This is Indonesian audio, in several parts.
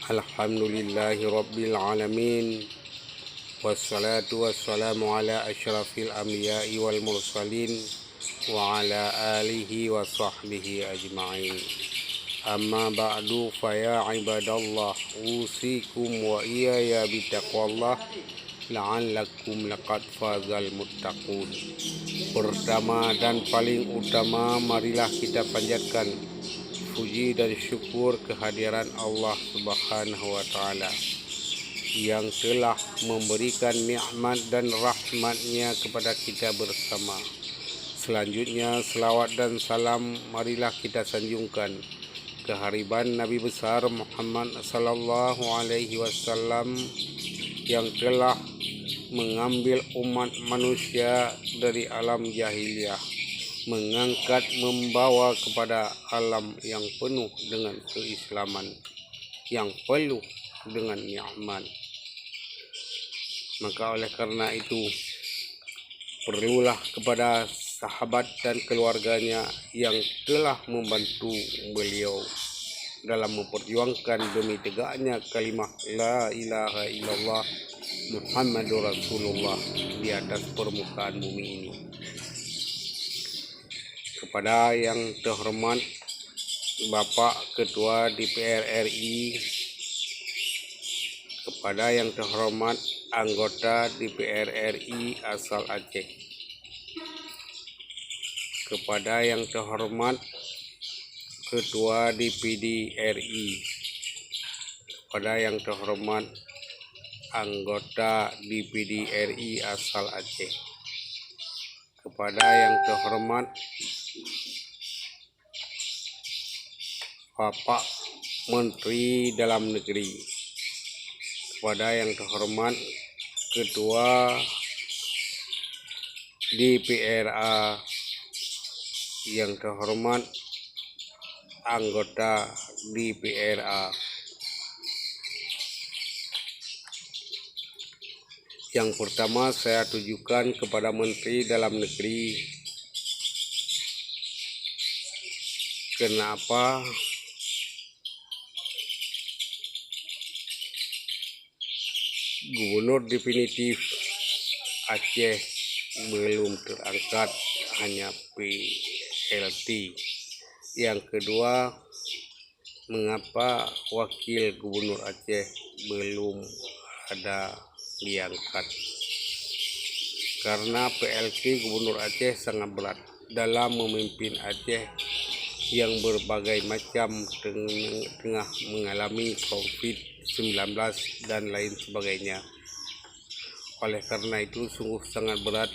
Alhamdulillahi Rabbil Alamin. Wassalatu wassalamu ala asyrafil anbiya'i wal mursalin wa ala alihi wa sahbihi ajma'in. Amma ba'du faya ibadallah, usikum wa iyaya bitaqwallah la'allakum laqad fazal muttaqun. Pertama dan paling utama, marilah kita panjatkan puji dan syukur kehadiran Allah Subhanahu wa Ta'ala yang telah memberikan nikmat dan rahmat-Nya kepada kita bersama. Selanjutnya, selawat dan salam marilah kita sanjungkan kehariban Nabi besar Muhammad sallallahu alaihi wasallam yang telah mengambil umat manusia dari alam jahiliyah, membawa kepada alam yang penuh dengan keislaman, yang penuh dengan nikmat. Maka oleh karena itu, perlulah kepada sahabat dan keluarganya yang telah membantu beliau dalam memperjuangkan demi tegaknya kalimah la ilaha illallah Muhammadur Rasulullah di atas permukaan bumi ini. Kepada yang terhormat Bapak Ketua DPR RI, kepada yang terhormat anggota DPR RI asal Aceh, kepada yang terhormat Ketua DPD RI, kepada yang terhormat anggota DPD RI asal Aceh, kepada yang terhormat Bapak Menteri Dalam Negeri, kepada yang terhormat Ketua DPRA, yang terhormat anggota DPRA. Yang pertama saya tujukan kepada Menteri Dalam Negeri. Kenapa Gubernur definitif Aceh belum terangkat, hanya PLT? Yang kedua, mengapa Wakil Gubernur Aceh belum ada diangkat? Karena PLT Gubernur Aceh sangat berat dalam memimpin Aceh yang berbagai macam tengah mengalami COVID-19 dan lain sebagainya. Oleh karena itu, sungguh sangat berat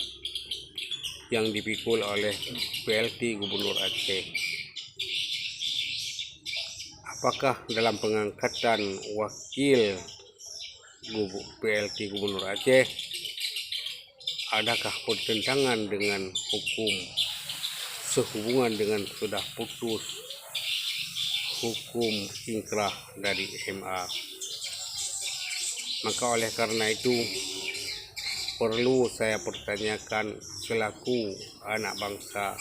yang dipikul oleh PLT Gubernur Aceh. Apakah dalam pengangkatan wakil PLT Gubernur Aceh adakah pertentangan dengan hukum sehubungan dengan sudah putus hukum ingkrah dari MA? Maka oleh karena itu, perlu saya pertanyakan selaku anak bangsa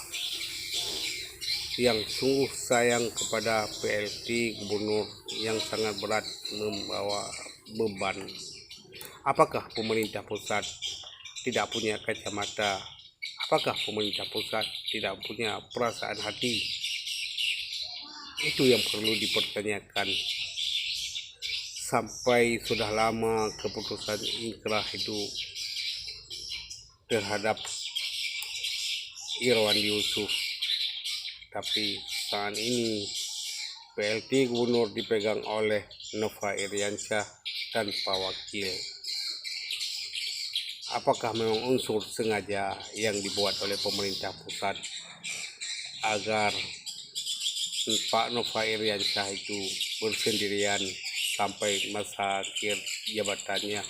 yang sungguh sayang kepada PLT Gubernur yang sangat berat membawa beban. Apakah pemerintah pusat tidak punya kacamata? Apakah pemerintah pusat tidak punya perasaan hati? Itu yang perlu dipertanyakan. Sampai sudah lama keputusan ingkrah itu terhadap Irwandi Yusuf, tapi saat ini PLT Gubernur dipegang oleh Nova Iriansyah tanpa wakil. Apakah memang unsur sengaja yang dibuat oleh pemerintah pusat agar Pak Nova Iriansyah itu bersendirian sampai masa akhir jabatannya?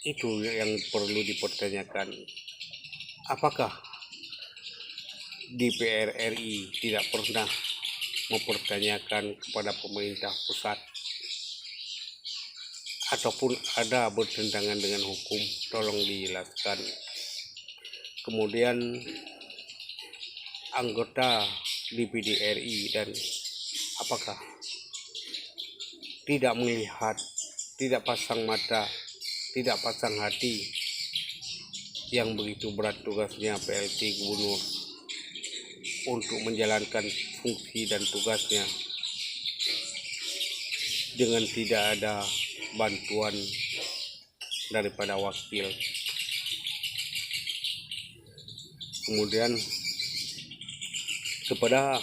Itu yang perlu dipertanyakan. Apakah DPR RI tidak pernah mempertanyakan kepada pemerintah pusat, ataupun ada bertentangan dengan hukum? Tolong dijelaskan. Kemudian anggota DPD RI dan Apakah tidak melihat, tidak pasang mata, tidak pasang hati yang begitu berat tugasnya PLT Gubernur untuk menjalankan fungsi dan tugasnya dengan tidak ada bantuan daripada wakil. Kemudian kepada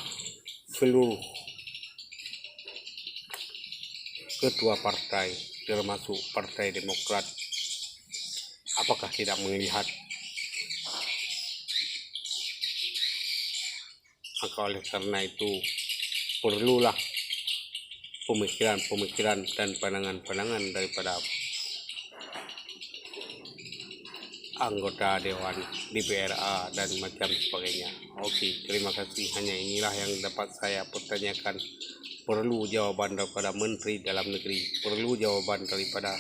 seluruh ketua partai termasuk Partai Demokrat, apakah tidak melihat? Maka oleh karena itu perlulah pemikiran-pemikiran dan pandangan-pandangan daripada anggota Dewan DPRA dan macam sebagainya. Oke, terima kasih. Hanya inilah yang dapat saya pertanyakan. Perlu jawaban daripada Menteri Dalam Negeri, perlu jawaban daripada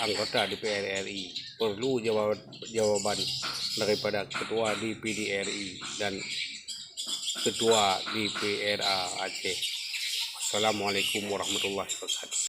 anggota DPR RI, perlu jawaban daripada Ketua DPD RI dan Ketua DPRA Aceh. Assalamualaikum warahmatullahi wabarakatuh.